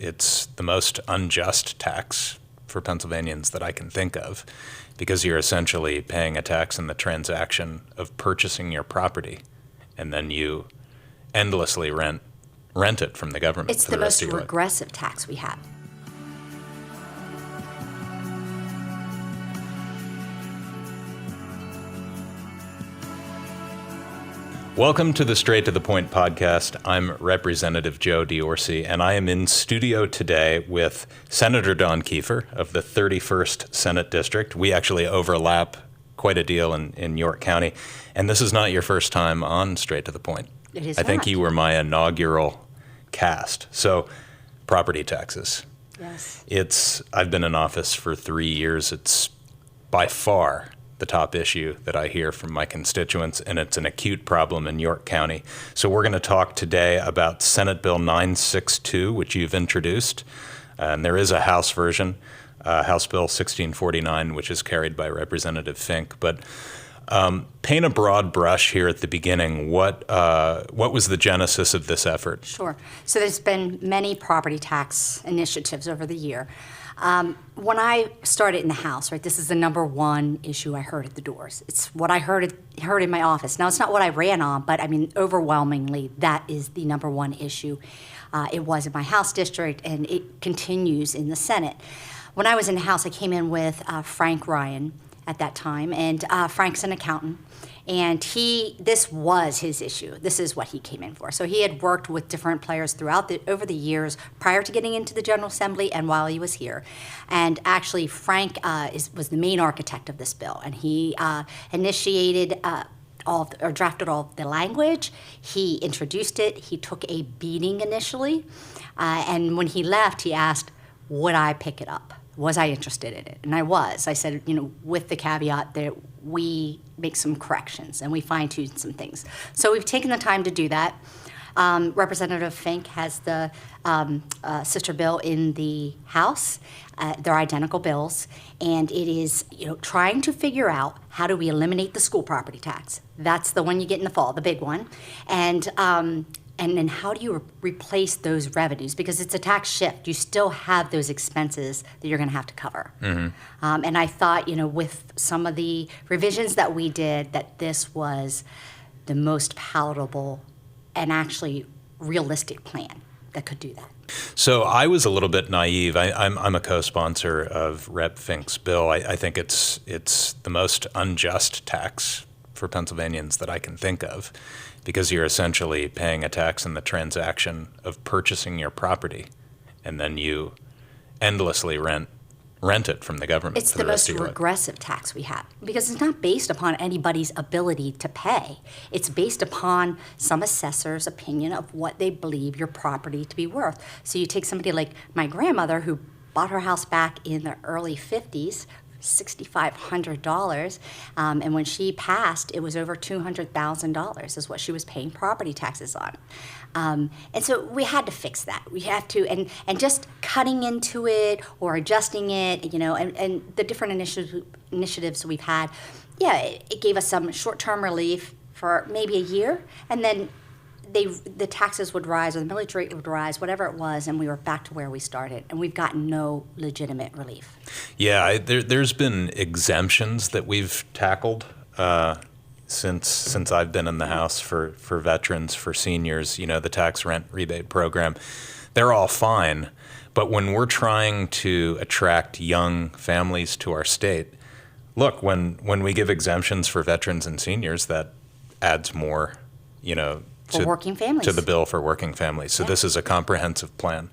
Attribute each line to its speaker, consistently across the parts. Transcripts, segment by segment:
Speaker 1: It's the most unjust tax for Pennsylvanians that I can think of, because you're essentially paying a tax in the transaction of purchasing your property, and then you endlessly rent it from the government.
Speaker 2: It's the most regressive tax we have.
Speaker 1: Welcome to the Straight to the Point podcast. I'm Representative Joe Diorsi, and I am in studio today with Senator Don Keefer of the 31st Senate District. We actually overlap quite a deal in York County, and this is not your first time on Straight to the Point.
Speaker 2: It is
Speaker 1: I think
Speaker 2: not.
Speaker 1: you were my inaugural cast. So, property taxes.
Speaker 2: Yes.
Speaker 1: I've been in office for 3 years. It's by far the top issue that I hear from my constituents, and it's an acute problem in York County. So we're going to talk today about Senate Bill 962, which you've introduced. And there is a House version, House Bill 1649, which is carried by Representative Fink. But paint a broad brush here at the beginning. What was the genesis of this effort?
Speaker 2: Sure. So there's been many property tax initiatives over the year. When I started in the House, right, this is the number one issue I heard at the doors. It's what I heard in my office. Now, it's not what I ran on, but I mean, overwhelmingly, that is the number one issue. It was in my House district, and it continues in the Senate. When I was in the House, I came in with Frank Ryan at that time, and Frank's an accountant. And this was his issue. This is what he came in for. So he had worked with different players over the years prior to getting into the General Assembly and while he was here. And actually, Frank was the main architect of this bill, and he initiated drafted all the language. He introduced it. He took a beating initially, and when he left, he asked, "Would I pick it up? Was I interested in it?" And I was. I said, with the caveat that we make some corrections and we fine-tune some things. So we've taken the time to do that. Representative Fink has the sister bill in the House. They're identical bills, and it is trying to figure out how do we eliminate the school property tax. That's the one you get in the fall, the big one, and then how do you replace those revenues? Because it's a tax shift. You still have those expenses that you're going to have to cover. Mm-hmm. And I thought, with some of the revisions that we did, that this was the most palatable and actually realistic plan that could do that.
Speaker 1: So I was a little bit naive. I'm a co-sponsor of Rep. Fink's bill. I think it's the most unjust tax for Pennsylvanians that I can think of, because you're essentially paying a tax in the transaction of purchasing your property, and then you endlessly rent it from the government.
Speaker 2: It's the most regressive tax we have, because it's not based upon anybody's ability to pay. It's based upon some assessor's opinion of what they believe your property to be worth. So you take somebody like my grandmother, who bought her house back in the early 50s, $6,500, and when she passed, it was over $200,000 is what she was paying property taxes on. And so we had to fix that. We have to, and just cutting into it or adjusting it, and the different initiatives we've had, it gave us some short-term relief for maybe a year, and then the taxes would rise, or the millage rate would rise, whatever it was, and we were back to where we started, and we've gotten no legitimate relief.
Speaker 1: Yeah, there's been exemptions that we've tackled since I've been in the House for veterans, for seniors, the tax rent rebate program. They're all fine, but when we're trying to attract young families to our state, look, when we give exemptions for veterans and seniors, that adds more,
Speaker 2: For working families.
Speaker 1: To the bill for working families. So this is a comprehensive plan.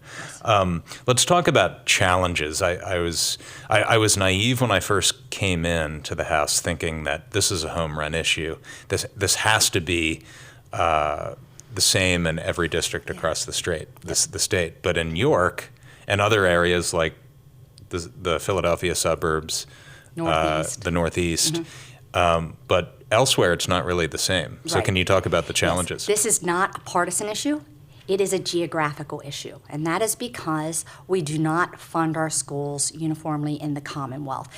Speaker 1: Let's talk about challenges. I was naive when I first came in to the House, thinking that this is a home run issue. This has to be the same in every district across the state. But in York and other areas like the Philadelphia suburbs, the Northeast, but elsewhere, it's not really the same. So
Speaker 2: Right.
Speaker 1: Can you talk about the challenges?
Speaker 2: Yes. This is not a partisan issue. It is a geographical issue, and that is because we do not fund our schools uniformly in the Commonwealth.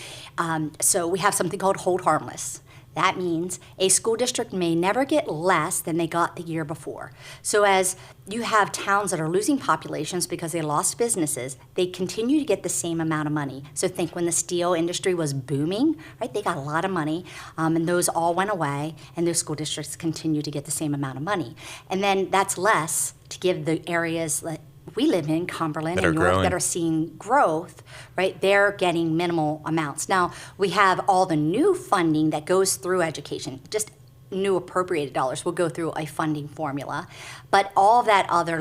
Speaker 2: So we have something called hold harmless. That means a school district may never get less than they got the year before. So as you have towns that are losing populations because they lost businesses, they continue to get the same amount of money. So think when the steel industry was booming, right, they got a lot of money, and those all went away, and those school districts continue to get the same amount of money. And then that's less to give the areas that we live in, Cumberland
Speaker 1: That are
Speaker 2: and York,
Speaker 1: growing.
Speaker 2: that are seeing growth, right? They're getting minimal amounts. Now, we have all the new funding that goes through education, just new appropriated dollars will go through a funding formula, but all that other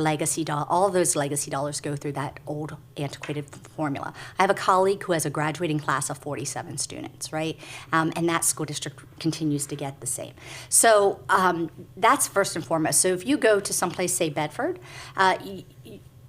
Speaker 2: all of those legacy dollars go through that old antiquated formula. I have a colleague who has a graduating class of 47 students, right? And that school district continues to get the same. So that's first and foremost. So if you go to someplace, say Bedford,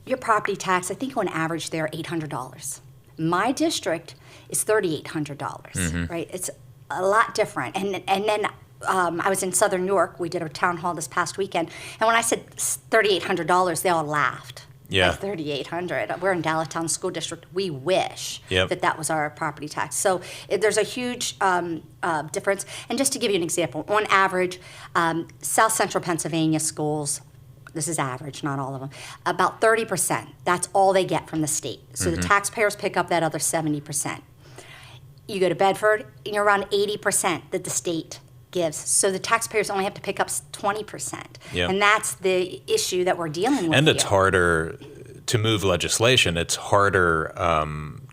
Speaker 2: your property tax, I think on average they're $800. My district is $3,800, right? It's a lot different. And then I was in Southern York. We did a town hall this past weekend, and when I said $3,800, they all laughed.
Speaker 1: Yeah.
Speaker 2: Like $3,800. We're in Dallas School District. We wish that was our property tax. So there's a huge difference. And just to give you an example, on average, South Central Pennsylvania schools, this is average, not all of them, about 30%. That's all they get from the state. So the taxpayers pick up that other 70%. You go to Bedford, and you're around 80% that the state gives. So the taxpayers only have to pick up 20%.
Speaker 1: Yeah.
Speaker 2: And that's the issue that we're dealing with
Speaker 1: And it's
Speaker 2: here.
Speaker 1: harder to move legislation. It's harder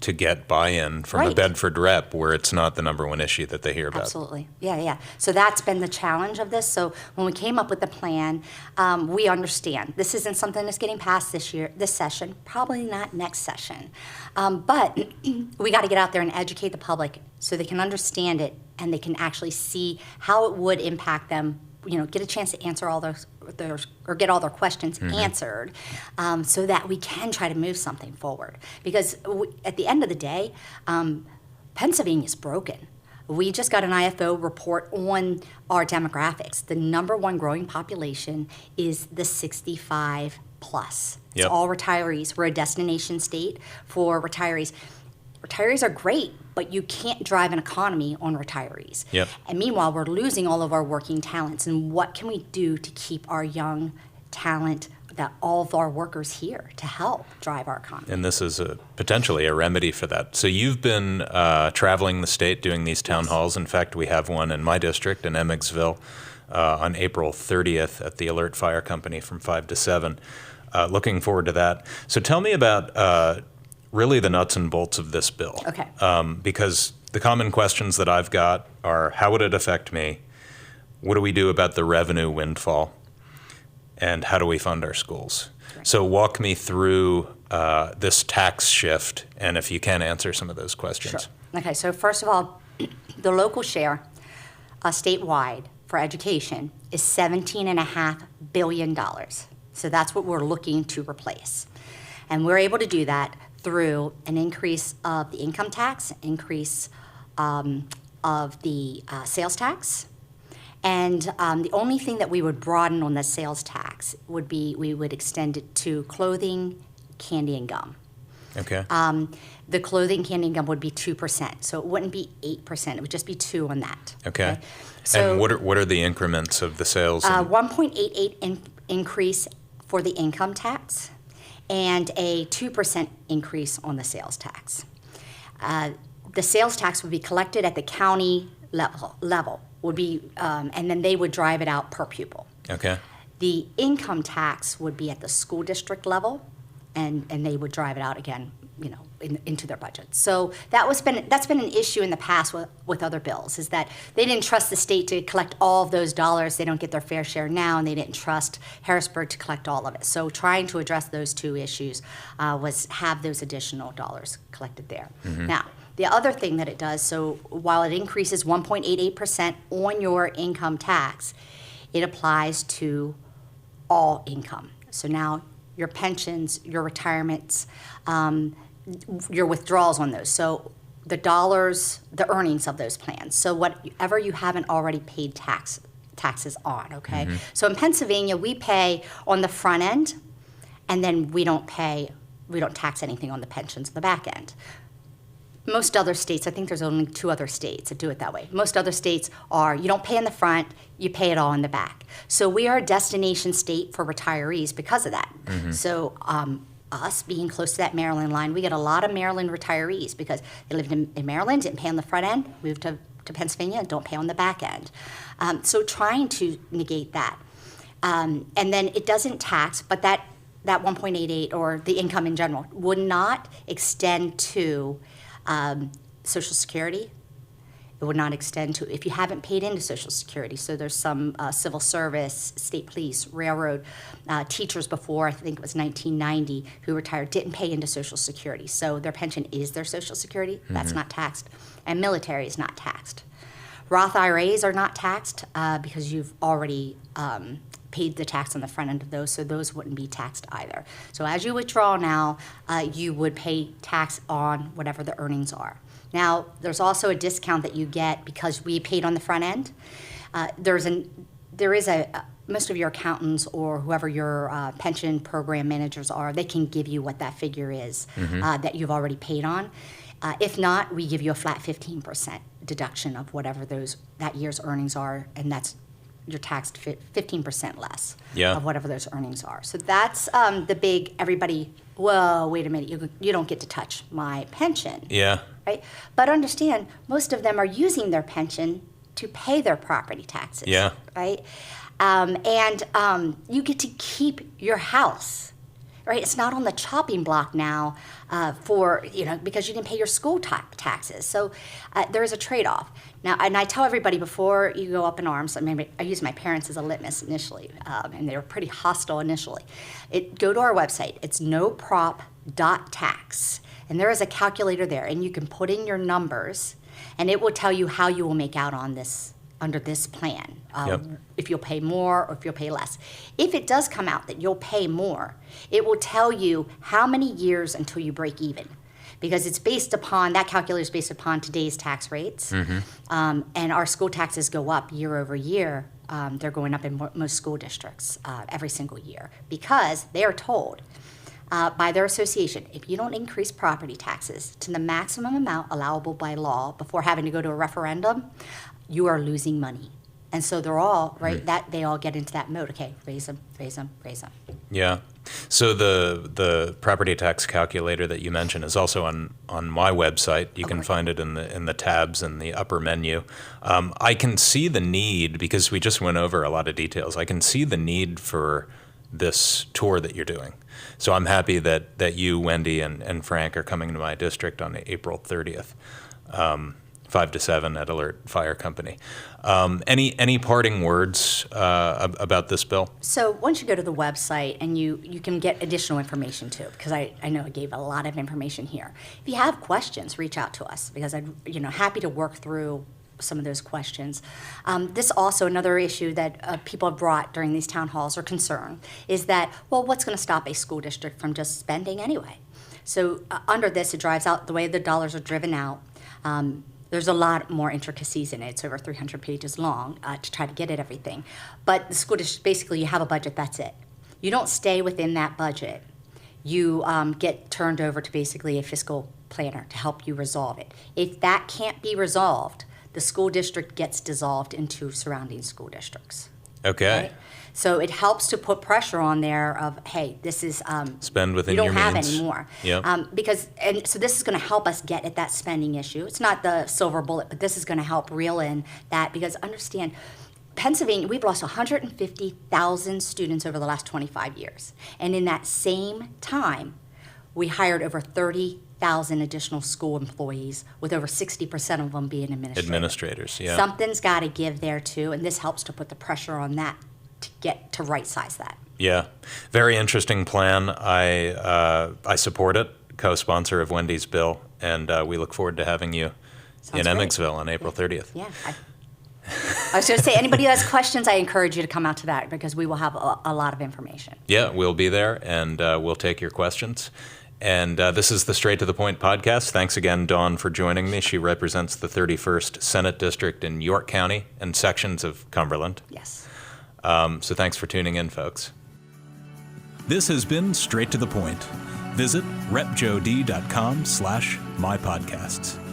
Speaker 1: to get buy-in from a
Speaker 2: Right.
Speaker 1: Bedford rep where it's not the number one issue that they hear about.
Speaker 2: Absolutely. Yeah. So that's been the challenge of this. So when we came up with the plan, we understand this isn't something that's getting passed this session, probably not next session. But we got to get out there and educate the public so they can understand it and they can actually see how it would impact them, get a chance to answer all or get all their questions answered, so that we can try to move something forward. Because at the end of the day, Pennsylvania's broken. We just got an IFO report on our demographics. The number one growing population is the 65 plus. It's
Speaker 1: Yep.
Speaker 2: all retirees. We're a destination state for retirees. Retirees are great, but you can't drive an economy on retirees.
Speaker 1: Yep.
Speaker 2: And meanwhile, we're losing all of our working talents. And what can we do to keep our young talent, all of our workers here to help drive our economy?
Speaker 1: And this is potentially a remedy for that. So you've been traveling the state doing these town halls. In fact, we have one in my district in Emmetsville on April 30th at the Alert Fire Company from 5 to 7. Looking forward to that. So tell me about really the nuts and bolts of this bill.
Speaker 2: Okay.
Speaker 1: Because the common questions that I've got are, how would it affect me? What do we do about the revenue windfall? And how do we fund our schools?
Speaker 2: Right.
Speaker 1: So walk me through this tax shift, and if you can answer some of those questions.
Speaker 2: Sure. Okay, so first of all, the local share statewide for education is $17.5 billion. So that's what we're looking to replace. And we're able to do that through an increase of the income tax, increase of the sales tax. And the only thing that we would broaden on the sales tax would be we would extend it to clothing, candy, and gum.
Speaker 1: Okay.
Speaker 2: The clothing, candy, and gum would be 2%. So it wouldn't be 8%. It would just be 2 on that.
Speaker 1: Okay.
Speaker 2: So
Speaker 1: and what are the increments of the sales?
Speaker 2: 1.88 increase for the income tax and a 2% increase on the sales tax. The sales tax would be collected at the county level would be, and then they would drive it out per pupil.
Speaker 1: Okay.
Speaker 2: The income tax would be at the school district level, and they would drive it out again, into their budget. So that's been an issue in the past with other bills, is that they didn't trust the state to collect all of those dollars. They don't get their fair share now, and they didn't trust Harrisburg to collect all of it. So trying to address those two issues was have those additional dollars collected there. Now, the other thing that it does, so while it increases 1.88% on your income tax, it applies to all income. So now your pensions, your retirements, your withdrawals on those. So the dollars, the earnings of those plans. So whatever you haven't already paid taxes on, okay? So in Pennsylvania, we pay on the front end, and then we don't tax anything on the pensions on the back end. most other states, I think there's only 2 other states that do it that way. Most other states are, you don't pay in the front, you pay it all in the back. So we are a destination state for retirees because of that. So us being close to that Maryland line, we get a lot of Maryland retirees because they lived in Maryland, didn't pay on the front end, moved to Pennsylvania, and don't pay on the back end. So trying to negate that. And then it doesn't tax, but that 1.88 or the income in general would not extend to Social Security. It would not extend to if you haven't paid into Social Security. So there's some civil service, state police, railroad teachers before, I think it was 1990, who retired, didn't pay into Social Security. So their pension is their Social Security. That's not taxed. And military is not taxed. Roth IRAs are not taxed because you've already paid the tax on the front end of those, so those wouldn't be taxed either. So as you withdraw now, you would pay tax on whatever the earnings are. Now, there's also a discount that you get because we paid on the front end. Most of your accountants or whoever your pension program managers are, they can give you what that figure is that you've already paid on. If not, we give you a flat 15% deduction of whatever that year's earnings are, and that's you're taxed 15% less of whatever those earnings are. So that's the big, everybody, whoa, wait a minute, you don't get to touch my pension.
Speaker 1: Yeah.
Speaker 2: Right? But understand, most of them are using their pension to pay their property taxes.
Speaker 1: Yeah.
Speaker 2: Right? And you get to keep your house. Right? It's not on the chopping block now because you didn't pay your school taxes. So there is a trade-off. Now, and I tell everybody before you go up in arms, I used my parents as a litmus initially, and they were pretty hostile initially. Go to our website. It's noprop.tax. And there is a calculator there, and you can put in your numbers, and it will tell you how you will make out on this under this plan, if you'll pay more or if you'll pay less. If it does come out that you'll pay more, it will tell you how many years until you break even, because it's that calculator is based upon today's tax rates, and our school taxes go up year over year. They're going up in most school districts every single year because they are told by their association, if you don't increase property taxes to the maximum amount allowable by law before having to go to a referendum, you are losing money. And so they're all, that they all get into that mode. Okay, raise them, raise them, raise them.
Speaker 1: Yeah. So the property tax calculator that you mentioned is also on my website. You can find it in the tabs in the upper menu. I can see the need, because we just went over a lot of details, I can see the need for this tour that you're doing. So I'm happy that you, Wendy, and Frank are coming to my district on April 30th. 5 to 7 at Alert Fire Company. Any parting words about this bill?
Speaker 2: So once you go to the website and you can get additional information too, because I know I gave a lot of information here. If you have questions, reach out to us because I'm happy to work through some of those questions. This also, another issue that people have brought during these town halls or concern is that, well, what's going to stop a school district from just spending anyway? So under this, it drives out the way the dollars are driven out. There's a lot more intricacies in it. It's over 300 pages long to try to get at everything. But the school district, basically, you have a budget, that's it. You don't stay within that budget. You get turned over to basically a fiscal planner to help you resolve it. If that can't be resolved, the school district gets dissolved into surrounding school districts.
Speaker 1: Okay.
Speaker 2: Right? So it helps to put pressure on there of, hey, this is
Speaker 1: spend within your means.
Speaker 2: You don't have anymore.
Speaker 1: Yep.
Speaker 2: So this is going to help us get at that spending issue. It's not the silver bullet, but this is going to help reel in that, because understand, Pennsylvania, we've lost 150,000 students over the last 25 years. And in that same time, we hired over 30,000 additional school employees, with over 60% of them being
Speaker 1: administrators. Yeah.
Speaker 2: Something's got to give there too, and this helps to put the pressure on that to get to right size that.
Speaker 1: Yeah, very interesting plan. I support it, co-sponsor of Wendy's bill, and we look forward to having you in Emmetsville on April 30th.
Speaker 2: Yeah. I was going to say, anybody who has questions, I encourage you to come out to that, because we will have a lot of information.
Speaker 1: Yeah, we'll be there, and we'll take your questions. And this is the Straight to the Point podcast. Thanks again, Dawn, for joining me. She represents the 31st Senate District in York County and sections of Cumberland.
Speaker 2: Yes.
Speaker 1: So thanks for tuning in, folks.
Speaker 3: This has been Straight to the Point.
Speaker 1: Visit repjod.com/mypodcasts.